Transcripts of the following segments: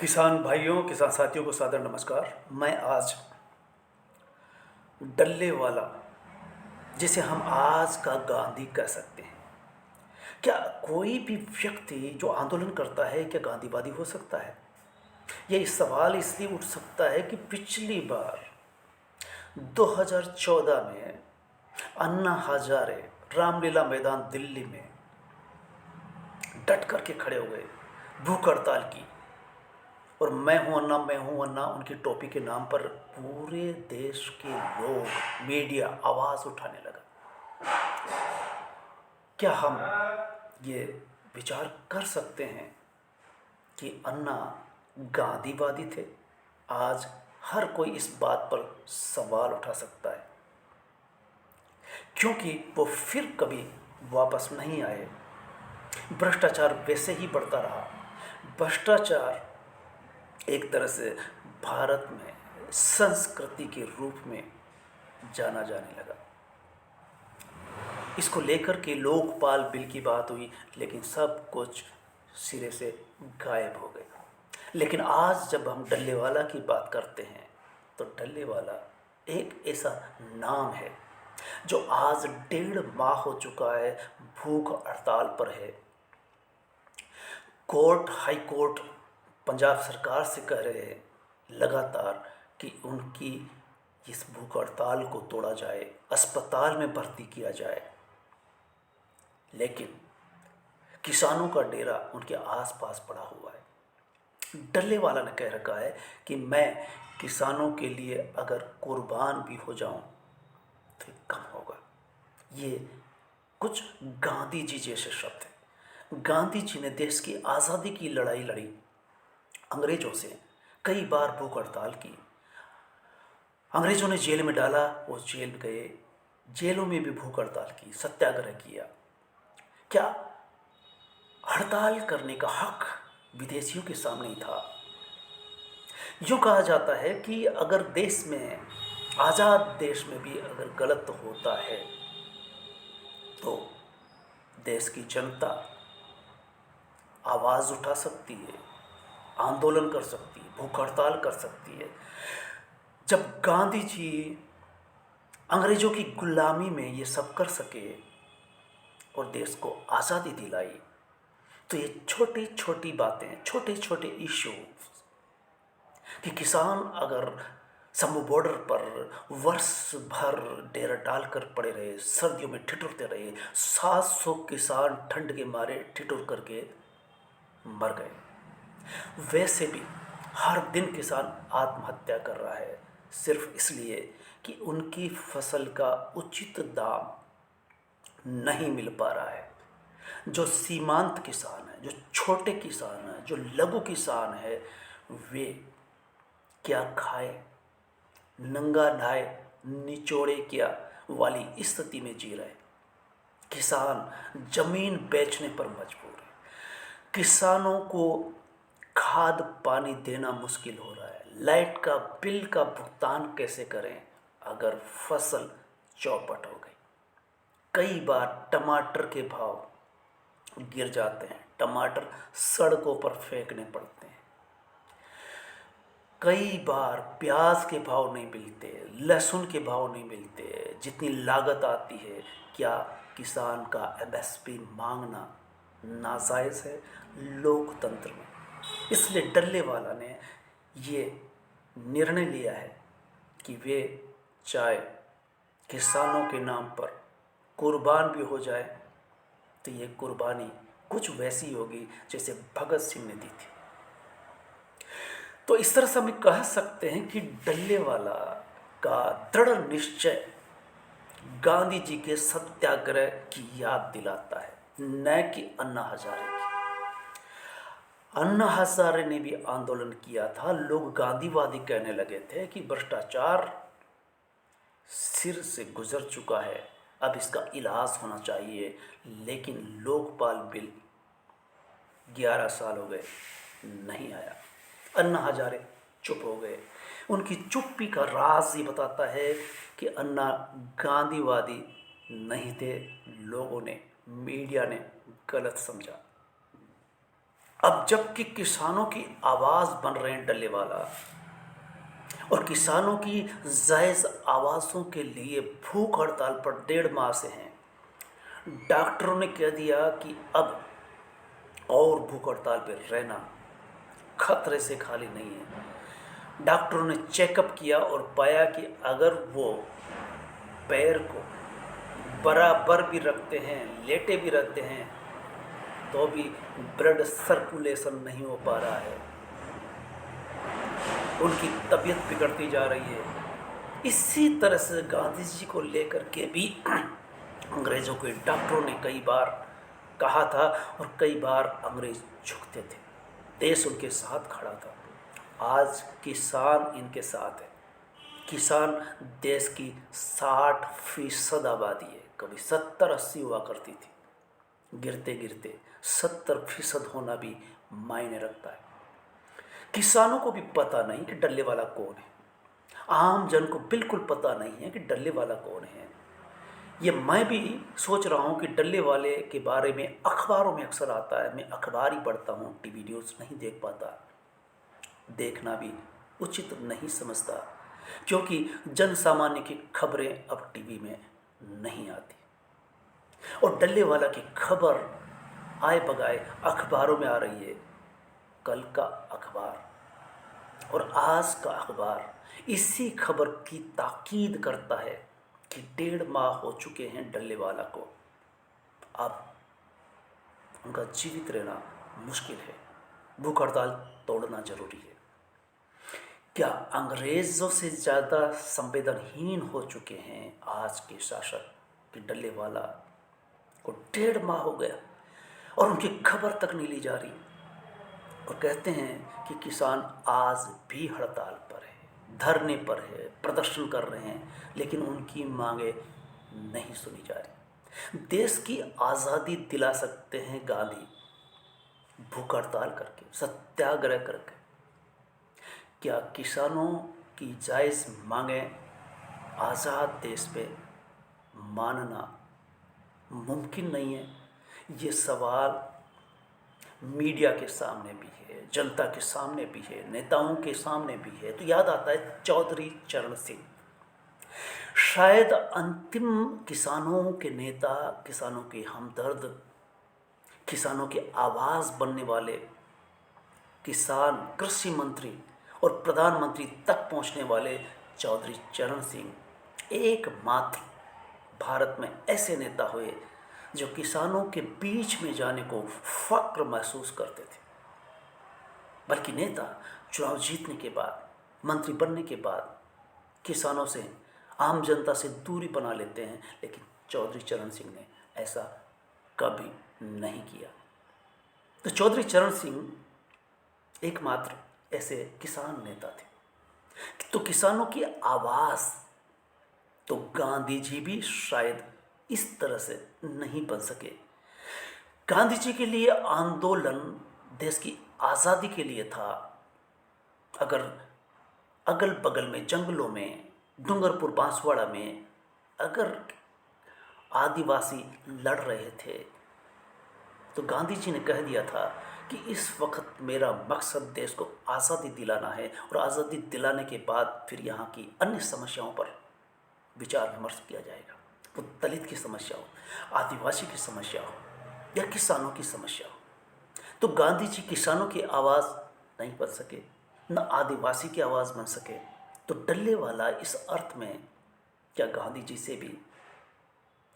किसान भाइयों, किसान साथियों को सादर नमस्कार। मैं आज डल्ले वाला, जिसे हम आज का गांधी कह सकते हैं। क्या कोई भी व्यक्ति जो आंदोलन करता है क्या गांधीवादी हो सकता है? ये सवाल इसलिए उठ सकता है कि पिछली बार 2014 में अन्ना हजारे रामलीला मैदान दिल्ली में डट करके खड़े हो गए, भूख हड़ताल की। और मैं हूं अन्ना उनकी टोपी के नाम पर पूरे देश के लोग, मीडिया आवाज़ उठाने लगा। क्या हम ये विचार कर सकते हैं कि अन्ना गांधीवादी थे? आज हर कोई इस बात पर सवाल उठा सकता है, क्योंकि वो फिर कभी वापस नहीं आए। भ्रष्टाचार वैसे ही बढ़ता रहा। भ्रष्टाचार एक तरह से भारत में संस्कृति के रूप में जाना जाने लगा। इसको लेकर के लोकपाल बिल की बात हुई, लेकिन सब कुछ सिरे से गायब हो गया। लेकिन आज जब हम डल्लेवाला की बात करते हैं तो डल्लेवाला एक ऐसा नाम है जो आज 1.5 माह हो चुका है, भूख हड़ताल पर है। हाई कोर्ट पंजाब सरकार से कह रहे हैं लगातार कि उनकी इस भूख हड़ताल को तोड़ा जाए, अस्पताल में भर्ती किया जाए। लेकिन किसानों का डेरा उनके आसपास पड़ा हुआ है। डल्लेवाला ने कह रखा है कि मैं किसानों के लिए अगर कुर्बान भी हो जाऊं तो कम होगा। ये कुछ गांधी जी जैसे शब्द हैं। गांधी जी ने देश की आज़ादी की लड़ाई लड़ी, अंग्रेजों से कई बार भूख हड़ताल की, अंग्रेजों ने जेल में डाला, वो जेल गए, जेलों में भी भूख हड़ताल की, सत्याग्रह किया। क्या हड़ताल करने का हक विदेशियों के सामने ही था? यूँ कहा जाता है कि अगर देश में, आज़ाद देश में भी अगर गलत होता है तो देश की जनता आवाज़ उठा सकती है, आंदोलन कर सकती है, भूख हड़ताल कर सकती है। जब गांधी जी अंग्रेजों की गुलामी में ये सब कर सके और देश को आज़ादी दिलाई, तो ये छोटी छोटी बातें, छोटे छोटे इशू कि किसान अगर समू बॉर्डर पर वर्ष भर डेरा डालकर पड़े रहे, सर्दियों में ठिठुरते रहे, 700 किसान ठंड के मारे ठिठुर करके मर गए। वैसे भी हर दिन किसान आत्महत्या कर रहा है, सिर्फ इसलिए कि उनकी फसल का उचित दाम नहीं मिल पा रहा है। जो सीमांत किसान है, जो छोटे किसान है, जो लघु किसान है, वे क्या खाए, नंगा ढाए निचोड़े क्या वाली स्थिति में जी रहे। किसान जमीन बेचने पर मजबूर है। किसानों को खाद पानी देना मुश्किल हो रहा है। लाइट का बिल का भुगतान कैसे करें अगर फसल चौपट हो गई? कई बार टमाटर के भाव गिर जाते हैं, टमाटर सड़कों पर फेंकने पड़ते हैं। कई बार प्याज के भाव नहीं मिलते, लहसुन के भाव नहीं मिलते, जितनी लागत आती है। क्या किसान का एमएसपी मांगना नाजायज़ है लोकतंत्र में? इसलिए डल्लेवाला ने ये निर्णय लिया है कि वे चाहे किसानों के नाम पर कुर्बान भी हो जाए तो ये कुर्बानी कुछ वैसी होगी जैसे भगत सिंह ने दी थी। तो इस तरह से हम कह सकते हैं कि डल्लेवाला का दृढ़ निश्चय गांधी जी के सत्याग्रह की याद दिलाता है, न कि अन्ना हजारे की। अन्ना हजारे ने भी आंदोलन किया था। लोग गांधीवादी कहने लगे थे कि भ्रष्टाचार सिर से गुजर चुका है, अब इसका इलाज होना चाहिए। लेकिन लोकपाल बिल 11 साल हो गए, नहीं आया। अन्ना हजारे चुप हो गए। उनकी चुप्पी का राज ये बताता है कि अन्ना गांधीवादी नहीं थे, लोगों ने, मीडिया ने गलत समझा। अब जबकि किसानों की आवाज़ बन रहे हैं डल्लेवाला, और किसानों की जायज़ आवाज़ों के लिए भूख हड़ताल पर 1.5 माह से हैं, डॉक्टरों ने कह दिया कि अब और भूख हड़ताल पर रहना खतरे से खाली नहीं है। डॉक्टरों ने चेकअप किया और पाया कि अगर वो पैर को बराबर भी रखते हैं, लेटे भी रहते हैं, तो भी ब्लड सर्कुलेशन नहीं हो पा रहा है, उनकी तबीयत बिगड़ती जा रही है। इसी तरह से गांधी जी को लेकर के भी अंग्रेज़ों के डॉक्टरों ने कई बार कहा था, और कई बार अंग्रेज झुकते थे, देश उनके साथ खड़ा था। आज किसान इनके साथ है। किसान देश की 60% आबादी है, कभी 70-80 हुआ करती थी, गिरते गिरते 70% होना भी मायने रखता है। किसानों को भी पता नहीं कि डल्लेवाला कौन है, आम जन को बिल्कुल पता नहीं है कि डल्लेवाला कौन है। ये मैं भी सोच रहा हूँ कि डल्लेवाले के बारे में अखबारों में अक्सर आता है, मैं अखबार ही पढ़ता हूँ, टीवी न्यूज़ नहीं देख पाता, देखना भी उचित नहीं समझता, क्योंकि जन सामान्य की खबरें अब टीवी में नहीं आती, और डल्लेवाला की खबर आए बगाए अखबारों में आ रही है। कल का अखबार और आज का अखबार इसी खबर की ताकीद करता है कि 1.5 माह हो चुके हैं डल्लेवाला को, अब उनका जीवित रहना मुश्किल है, भूख हड़ताल तोड़ना जरूरी है। क्या अंग्रेज़ों से ज़्यादा संवेदनहीन हो चुके हैं आज के शासक कि डल्लेवाला को 1.5 माह हो गया और उनकी खबर तक नहीं ली जा रही, और कहते हैं कि किसान आज भी हड़ताल पर है, धरने पर है, प्रदर्शन कर रहे हैं, लेकिन उनकी मांगे नहीं सुनी जा रही। देश की आज़ादी दिला सकते हैं गांधी भूख हड़ताल करके, सत्याग्रह करके। क्या किसानों की जायज़ मांगे आज़ाद देश पे मानना मुमकिन नहीं है? ये सवाल मीडिया के सामने भी है, जनता के सामने भी है, नेताओं के सामने भी है। तो याद आता है चौधरी चरण सिंह, शायद अंतिम किसानों के नेता, किसानों के हमदर्द, किसानों की आवाज़ बनने वाले किसान कृषि मंत्री और प्रधानमंत्री तक पहुंचने वाले चौधरी चरण सिंह एकमात्र भारत में ऐसे नेता हुए जो किसानों के बीच में जाने को फक्र महसूस करते थे। बल्कि नेता चुनाव जीतने के बाद, मंत्री बनने के बाद किसानों से, आम जनता से दूरी बना लेते हैं, लेकिन चौधरी चरण सिंह ने ऐसा कभी नहीं किया। तो चौधरी चरण सिंह एकमात्र ऐसे किसान नेता थे। तो किसानों की आवाज़ तो गांधी जी भी शायद इस तरह से नहीं बन सके। गांधी जी के लिए आंदोलन देश की आज़ादी के लिए था। अगर अगल बगल में जंगलों में, डूंगरपुर बांसवाड़ा में अगर आदिवासी लड़ रहे थे, तो गांधी जी ने कह दिया था कि इस वक्त मेरा मकसद देश को आज़ादी दिलाना है, और आज़ादी दिलाने के बाद फिर यहाँ की अन्य समस्याओं पर विचार विमर्श किया जाएगा। वो दलित की समस्या हो, आदिवासी की समस्या हो, या किसानों की समस्या हो। तो गांधी जी किसानों की आवाज़ नहीं बन सके, न आदिवासी की आवाज़ बन सके। तो डल्लेवाला इस अर्थ में क्या गांधी जी से भी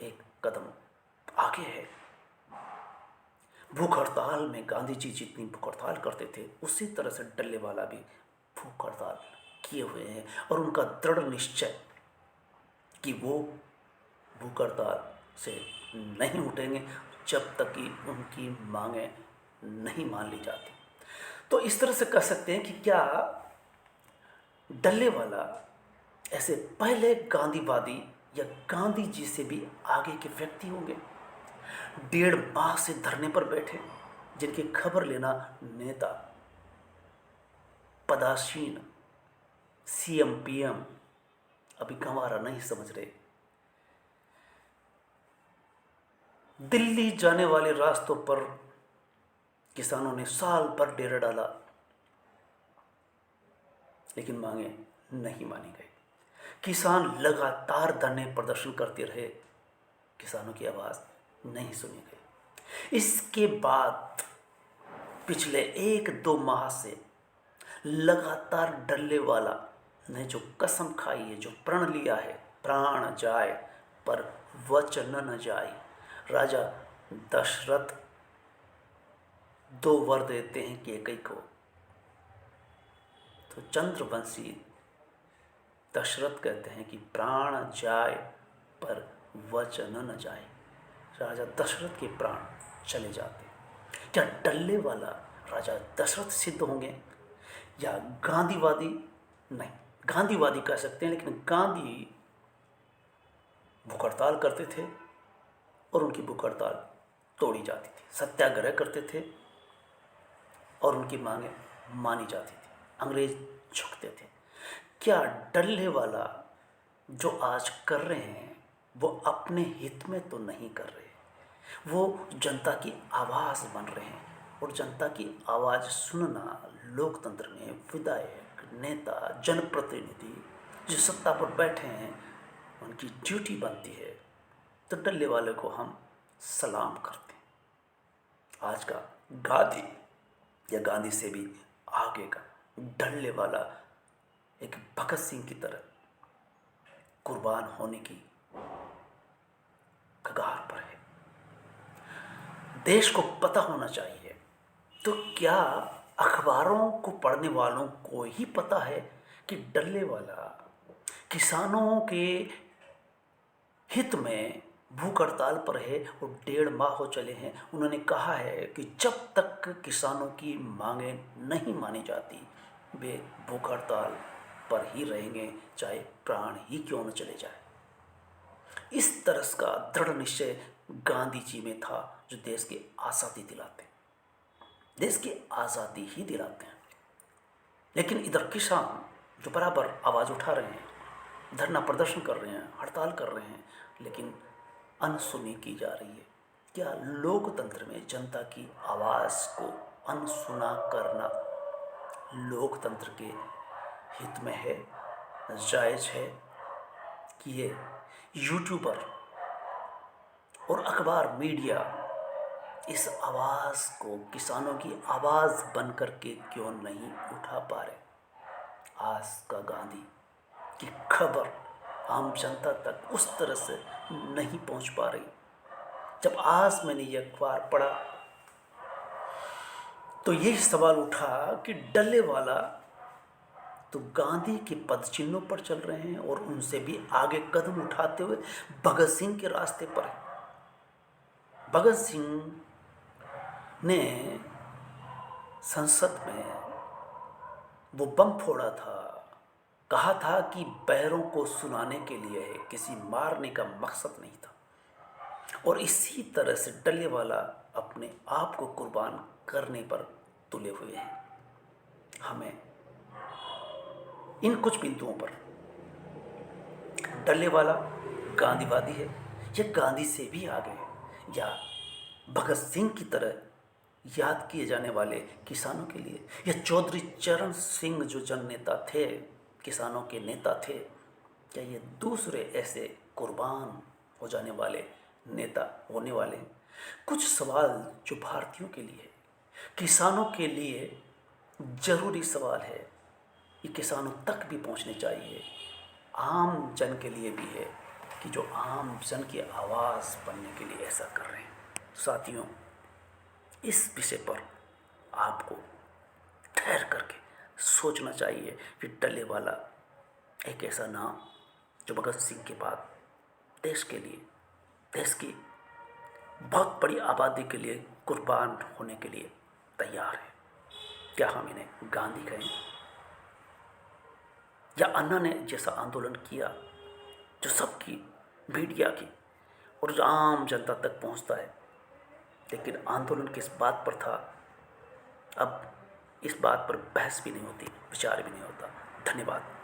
एक कदम आगे है। भूख हड़ताल में गांधी जी जितनी भूख हड़ताल करते थे, उसी तरह से डल्लेवाला भी भूख हड़ताल किए हुए हैं, और उनका दृढ़ निश्चय कि वो भूख हड़ताल से नहीं उठेंगे जब तक कि उनकी मांगें नहीं मान ली जाती। तो इस तरह से कह सकते हैं कि क्या डल्लेवाला ऐसे पहले गांधीवादी या गांधी जी से भी आगे के व्यक्ति होंगे, 1.5 माह से धरने पर बैठे, जिनकी खबर लेना नेता, पदासीन, सीएम पीएम अभी गंवारा नहीं समझ रहे। दिल्ली जाने वाले रास्तों पर किसानों ने साल भर डेरा डाला, लेकिन मांगे नहीं मानी गई। किसान लगातार धरने प्रदर्शन करते रहे, किसानों की आवाज़ नहीं सुनी गई। इसके बाद पिछले 1-2 माह से लगातार डल्लेवाला ने जो कसम खाई है, जो प्रण लिया है, प्राण जाए पर वचन न जाए। राजा दशरथ 2 वर देते हैं कैकेयी को, तो चंद्रवंशी दशरथ कहते हैं कि प्राण जाए पर वचन न जाए। राजा दशरथ के प्राण चले जाते। क्या डल्लेवाला राजा दशरथ सिद्ध होंगे या गांधीवादी? नहीं, गांधीवादी कह सकते हैं, लेकिन गांधी भूख हड़ताल करते थे और उनकी भूख हड़ताल तोड़ी जाती थी, सत्याग्रह करते थे और उनकी मांगें मानी जाती थी, अंग्रेज झुकते थे। क्या डल्लेवाला जो आज कर रहे हैं वो अपने हित में तो नहीं कर रहे, वो जनता की आवाज़ बन रहे हैं। और जनता की आवाज़ सुनना लोकतंत्र में विधायक, नेता, जनप्रतिनिधि जो सत्ता पर बैठे हैं उनकी ड्यूटी बनती है। तो डल्लेवाले को हम सलाम करते हैं। आज का गांधी या गांधी से भी आगे का डल्लेवाला एक भगत सिंह की तरह कुर्बान होने की कगार पर है। देश को पता होना चाहिए। तो क्या अखबारों को पढ़ने वालों को ही पता है कि डल्लेवाला किसानों के हित में भूख हड़ताल पर है और 1.5 माह हो चले हैं। उन्होंने कहा है कि जब तक किसानों की मांगें नहीं मानी जाती वे भूख हड़ताल पर ही रहेंगे, चाहे प्राण ही क्यों न चले जाए। इस तरह का दृढ़ निश्चय गांधी जी में था, जो देश की आज़ादी दिलाते हैं, देश की आज़ादी ही दिलाते हैं। लेकिन इधर किसान जो बराबर आवाज़ उठा रहे हैं, धरना प्रदर्शन कर रहे हैं, हड़ताल कर रहे हैं, लेकिन अनसुनी की जा रही है। क्या लोकतंत्र में जनता की आवाज़ को अनसुना करना लोकतंत्र के हित में है, जायज़ है? कि ये यूट्यूबर और अखबार मीडिया इस आवाज़ को, किसानों की आवाज़ बन कर के क्यों नहीं उठा पा रहे? आज का गांधी की खबर आम जनता तक उस तरह से नहीं पहुंच पा रही। जब आज मैंने ये अखबार पढ़ा तो यही सवाल उठा कि डल्लेवाला तो गांधी के पद चिन्हों पर चल रहे हैं और उनसे भी आगे कदम उठाते हुए भगत सिंह के रास्ते पर है। भगत सिंह ने संसद में वो बम फोड़ा था, कहा था कि बहरों को सुनाने के लिए है, किसी मारने का मकसद नहीं था। और इसी तरह से डल्लेवाला अपने आप को कुर्बान करने पर तुले हुए हैं। हमें इन कुछ बिंदुओं पर डल्लेवाला गांधीवादी है या गांधी से भी आगे है, या भगत सिंह की तरह याद किए जाने वाले किसानों के लिए, या चौधरी चरण सिंह जो जननेता थे, किसानों के नेता थे, क्या ये दूसरे ऐसे कुर्बान हो जाने वाले नेता होने वाले हैं? कुछ सवाल जो भारतीयों के लिए, किसानों के लिए ज़रूरी सवाल है, ये किसानों तक भी पहुंचने चाहिए, आम जन के लिए भी है, कि जो आम जन की आवाज़ बनने के लिए ऐसा कर रहे हैं। साथियों, इस विषय पर आपको ठहर करके सोचना चाहिए कि डल्लेवाला एक ऐसा नाम जो भगत सिंह के बाद देश के लिए, देश की बहुत बड़ी आबादी के लिए कुर्बान होने के लिए तैयार है। क्या हम इन्हें गांधी कहें, या अन्ना ने जैसा आंदोलन किया जो सबकी, मीडिया की और जो आम जनता तक पहुंचता है, लेकिन आंदोलन किस बात पर था? अब इस बात पर बहस भी नहीं होती, विचार भी नहीं होता। धन्यवाद।